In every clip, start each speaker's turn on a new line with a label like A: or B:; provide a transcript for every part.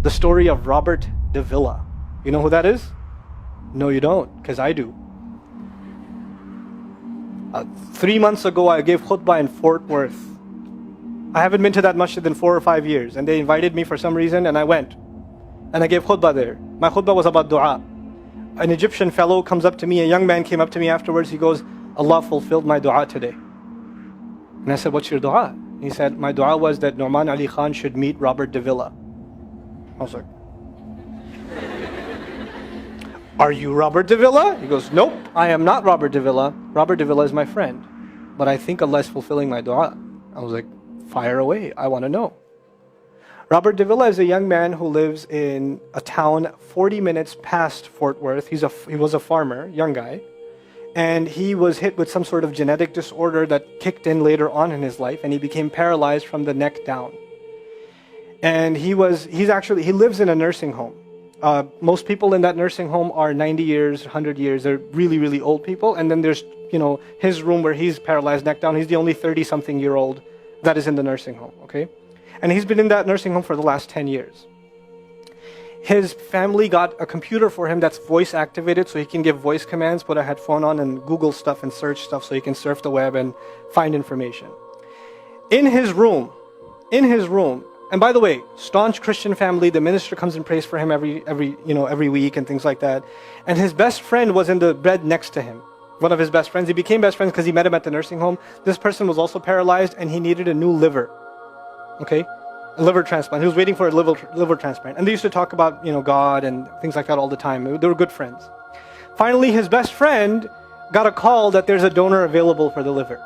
A: The story of Robert de Villa. You know who that is? No, you don't, because I do. 3 months ago, I gave khutbah in Fort Worth. I haven't been to that masjid in 4 or 5 years, and they invited me for some reason, and I went. And I gave khutbah there. My khutbah was about dua. An Egyptian fellow comes up to me, a young man came up to me afterwards, he goes, Allah fulfilled my dua today. And I said, what's your dua? He said, my dua was that Nouman Ali Khan should meet Robert de Villa. I was like, are you Robert de Villa? He goes, nope, I am not Robert de Villa. Robert de Villa is my friend. But I think Allah is fulfilling my dua. I was like, fire away, I want to know. Robert de Villa is a young man who lives in a town 40 minutes past Fort Worth. He was a farmer, young guy. And he was hit with some sort of genetic disorder that kicked in later on in his life, and he became paralyzed from the neck down. And he lives in a nursing home. Most people in that nursing home are 90 years, 100 years. They're really, really old people. And then there's, his room where he's paralyzed neck down. He's the only 30-something-year-old that is in the nursing home, okay? And he's been in that nursing home for the last 10 years. His family got a computer for him that's voice activated, so he can give voice commands, put a headphone on and Google stuff and search stuff so he can surf the web and find information. In his room, and by the way, staunch Christian family, the minister comes and prays for him every week and things like that. And his best friend was in the bed next to him. One of his best friends. He became best friends because he met him at the nursing home. This person was also paralyzed and he needed a new liver. Okay? A liver transplant. He was waiting for a liver transplant. And they used to talk about, God and things like that all the time. They were good friends. Finally, his best friend got a call that there's a donor available for the liver.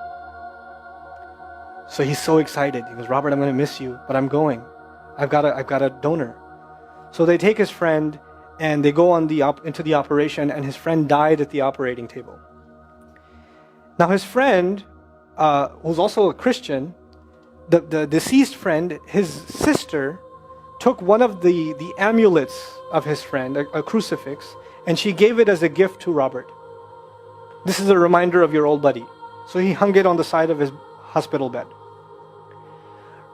A: So he's so excited. He goes, Robert, I'm going to miss you, but I'm going. I've got a donor. So they take his friend and they go into the operation, and his friend died at the operating table. Now his friend, who's also a Christian, the deceased friend, his sister, took one of the amulets of his friend, a crucifix, and she gave it as a gift to Robert. This is a reminder of your old buddy. So he hung it on the side of his hospital bed.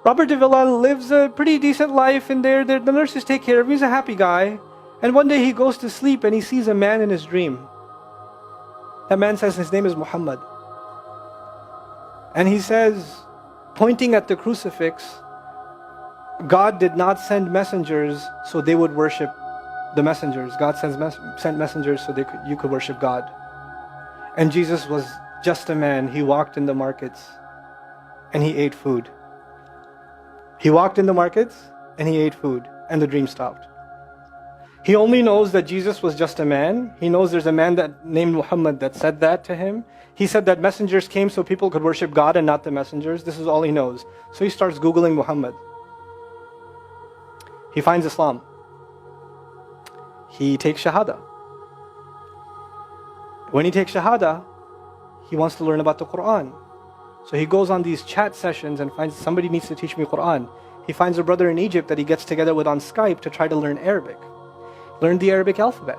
A: Robert de Villa lives a pretty decent life in there. The nurses take care of him. He's a happy guy. And one day he goes to sleep and he sees a man in his dream. That man says his name is Muhammad. And he says, pointing at the crucifix, God did not send messengers so they would worship the messengers. God sent messengers so you could worship God. And Jesus was just a man. He walked in the markets and he ate food. He walked in the markets and he ate food, and the dream stopped. He only knows that Jesus was just a man. He knows there's a man named Muhammad that said that to him. He said that messengers came so people could worship God and not the messengers. This is all he knows. So he starts Googling Muhammad. He finds Islam. He takes Shahada. When he takes Shahada, he wants to learn about the Quran. So he goes on these chat sessions and finds somebody needs to teach me Quran. He finds a brother in Egypt that he gets together with on Skype to try to learn Arabic. Learn the Arabic alphabet.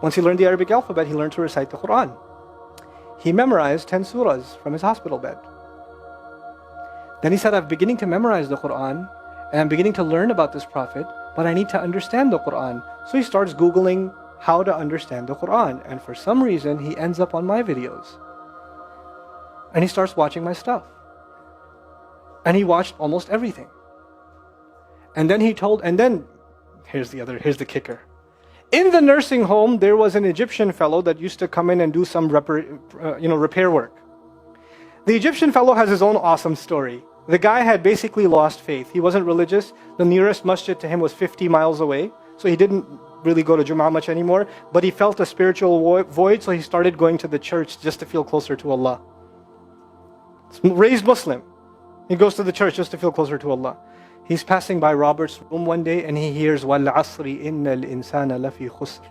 A: Once he learned the Arabic alphabet, he learned to recite the Quran. He memorized 10 surahs from his hospital bed. Then he said, I'm beginning to memorize the Quran and I'm beginning to learn about this prophet, but I need to understand the Quran. So he starts Googling how to understand the Quran. And for some reason, he ends up on my videos. And he starts watching my stuff. And he watched almost everything. And then here's the kicker. In the nursing home, there was an Egyptian fellow that used to come in and do some repair work. The Egyptian fellow has his own awesome story. The guy had basically lost faith. He wasn't religious. The nearest masjid to him was 50 miles away. So he didn't really go to Jum'ah much anymore. But he felt a spiritual void, so he started going to the church just to feel closer to Allah. Raised Muslim. He goes to the church just to feel closer to Allah. He's passing by Robert's room one day and he hears وَالْعَصْرِ إِنَّ الْإِنسَانَ لَفِي خُسْرٍ.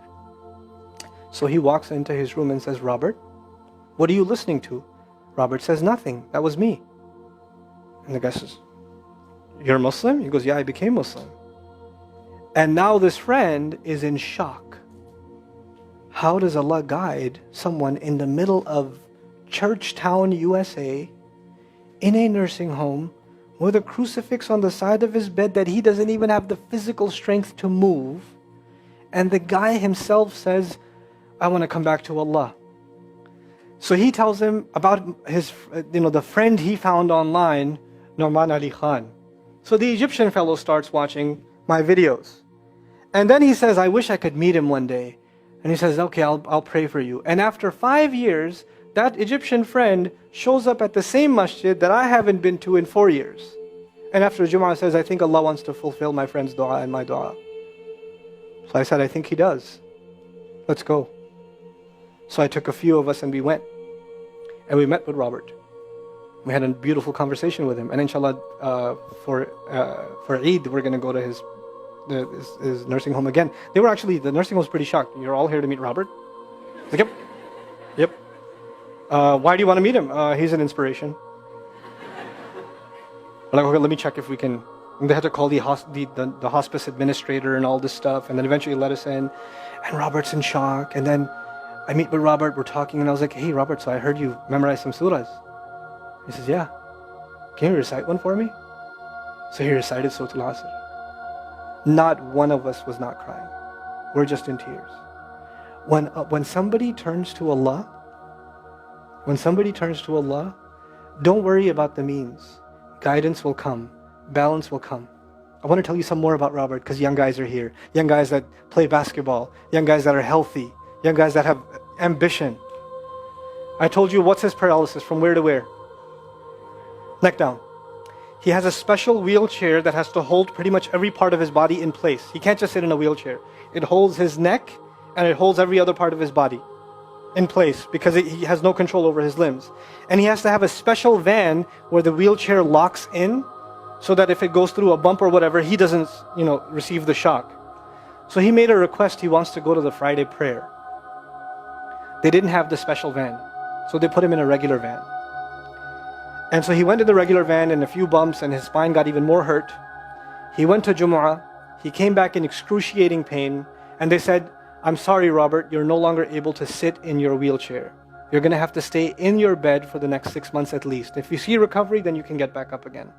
A: So he walks into his room and says, Robert, what are you listening to? Robert says, nothing. That was me. And the guy says, you're Muslim? He goes, yeah, I became Muslim. And now this friend is in shock. How does Allah guide someone in the middle of Churchtown, USA, in a nursing home, with a crucifix on the side of his bed that he doesn't even have the physical strength to move. And the guy himself says, I want to come back to Allah. So he tells him about his, the friend he found online, Nouman Ali Khan. So the Egyptian fellow starts watching my videos. And then he says, I wish I could meet him one day. And he says, okay, I'll pray for you. And after 5 years, that Egyptian friend shows up at the same masjid that I haven't been to in 4 years. And after Jum'ah says, I think Allah wants to fulfill my friend's dua and my dua. So I said, I think He does. Let's go. So I took a few of us and we went. And we met with Robert. We had a beautiful conversation with him. And inshallah, for Eid, we're going to go to his nursing home again. The nursing home was pretty shocked. You're all here to meet Robert? Like, yep. Why do you want to meet him? He's an inspiration. We're like, okay, let me check if we can. And they had to call the hospice administrator and all this stuff, and then eventually let us in. And Robert's in shock. And then I meet with Robert, we're talking, and I was like, hey Robert, so I heard you memorize some surahs. He says, yeah. Can you recite one for me? So he recited Surah Al-Asr. Not one of us was not crying. We're just in tears. When somebody turns to Allah, don't worry about the means. Guidance will come. Balance will come. I want to tell you some more about Robert because young guys are here. Young guys that play basketball. Young guys that are healthy. Young guys that have ambition. I told you what's his paralysis, from where to where? Neck down. He has a special wheelchair that has to hold pretty much every part of his body in place. He can't just sit in a wheelchair. It holds his neck and it holds every other part of his body in place because he has no control over his limbs. And he has to have a special van where the wheelchair locks in so that if it goes through a bump or whatever, he doesn't, receive the shock. So he made a request. He wants to go to the Friday prayer. They didn't have the special van, so they put him in a regular van. And so he went to the regular van and a few bumps and his spine got even more hurt. He went to Jumu'ah. He came back in excruciating pain. And they said, I'm sorry, Robert, you're no longer able to sit in your wheelchair. You're going to have to stay in your bed for the next 6 months at least. If you see recovery, then you can get back up again.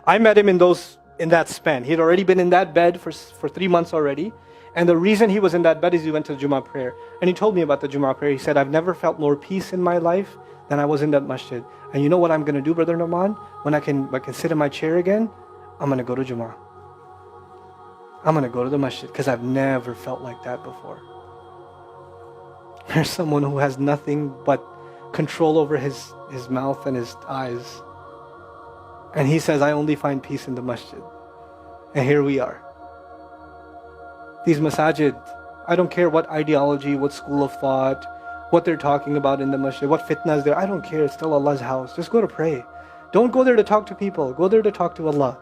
A: I met him in that span. He'd already been in that bed for 3 months already. And the reason he was in that bed is he went to the Jummah prayer. And he told me about the Jummah prayer. He said, I've never felt more peace in my life than I was in that masjid. And you know what I'm going to do, Brother Nouman? When I can sit in my chair again, I'm going to go to Jummah. I'm going to go to the masjid because I've never felt like that before. There's someone who has nothing but control over his mouth and his eyes. And he says, I only find peace in the masjid. And here we are. These masajid, I don't care what ideology, what school of thought, what they're talking about in the masjid, what fitna is there. I don't care. It's still Allah's house. Just go to pray. Don't go there to talk to people. Go there to talk to Allah.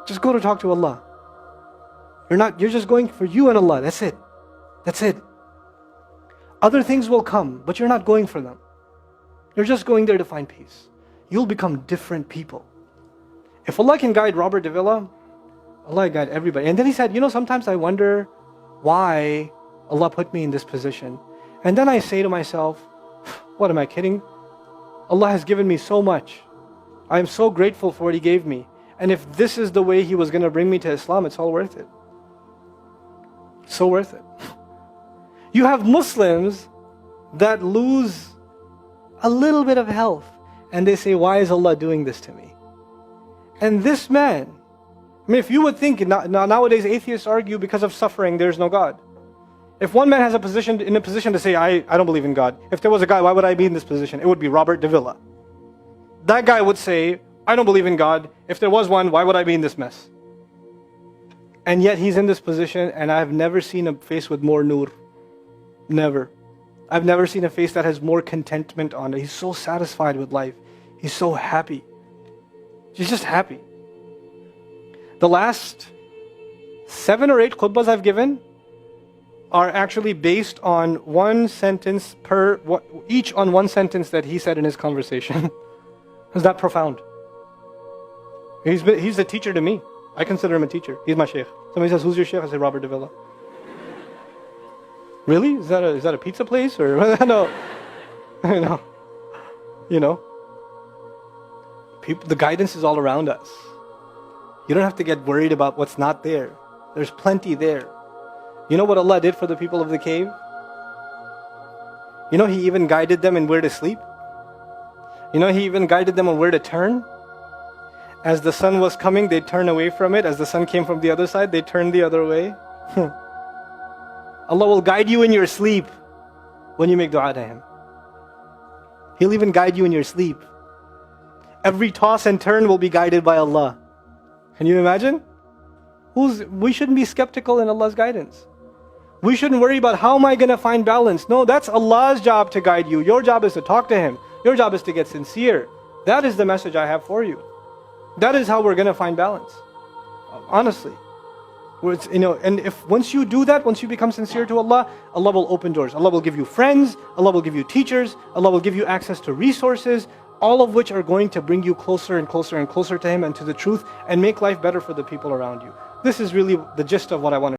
A: Just go to talk to Allah. You're just going for you and Allah. That's it. That's it. Other things will come, but you're not going for them. You're just going there to find peace. You'll become different people. If Allah can guide Robert de Villa, Allah guide everybody. And then he said, sometimes I wonder why Allah put me in this position. And then I say to myself, what, am I kidding? Allah has given me so much. I am so grateful for what He gave me. And if this is the way He was going to bring me to Islam, it's all worth it. So worth it. You have Muslims that lose a little bit of health and they say, why is Allah doing this to me? And this man, if you would think, nowadays atheists argue because of suffering there's no God. If one man has in a position to say, I don't believe in God. If there was a guy, why would I be in this position? It would be Robert de Villa. That guy would say, I don't believe in God. If there was one, why would I be in this mess? And yet he's in this position, and I've never seen a face with more nur. Never. I've never seen a face that has more contentment on it. He's so satisfied with life. He's so happy. He's just happy. The last 7 or 8 khutbahs I've given are actually based on one sentence each on one sentence that he said in his conversation. Is that profound? He's a teacher to me. I consider him a teacher. He's my sheikh. Somebody says, who's your sheikh? I say, Robert de Villa. Really? Is that a pizza place? Or no. No. The guidance is all around us. You don't have to get worried about what's not there. There's plenty there. You know what Allah did for the people of the cave? You know He even guided them in where to sleep. You know He even guided them on where to turn. As the sun was coming, they'd turn away from it. As the sun came from the other side, they'd turn the other way. Allah will guide you in your sleep when you make dua to Him. He'll even guide you in your sleep. Every toss and turn will be guided by Allah. Can you imagine? We shouldn't be skeptical in Allah's guidance. We shouldn't worry about how am I going to find balance. No, that's Allah's job to guide you. Your job is to talk to Him. Your job is to get sincere. That is the message I have for you. That is how we're going to find balance. Honestly. And if once you do that, once you become sincere to Allah, Allah will open doors. Allah will give you friends. Allah will give you teachers. Allah will give you access to resources, all of which are going to bring you closer and closer and closer to Him and to the truth and make life better for the people around you. This is really the gist of what I want to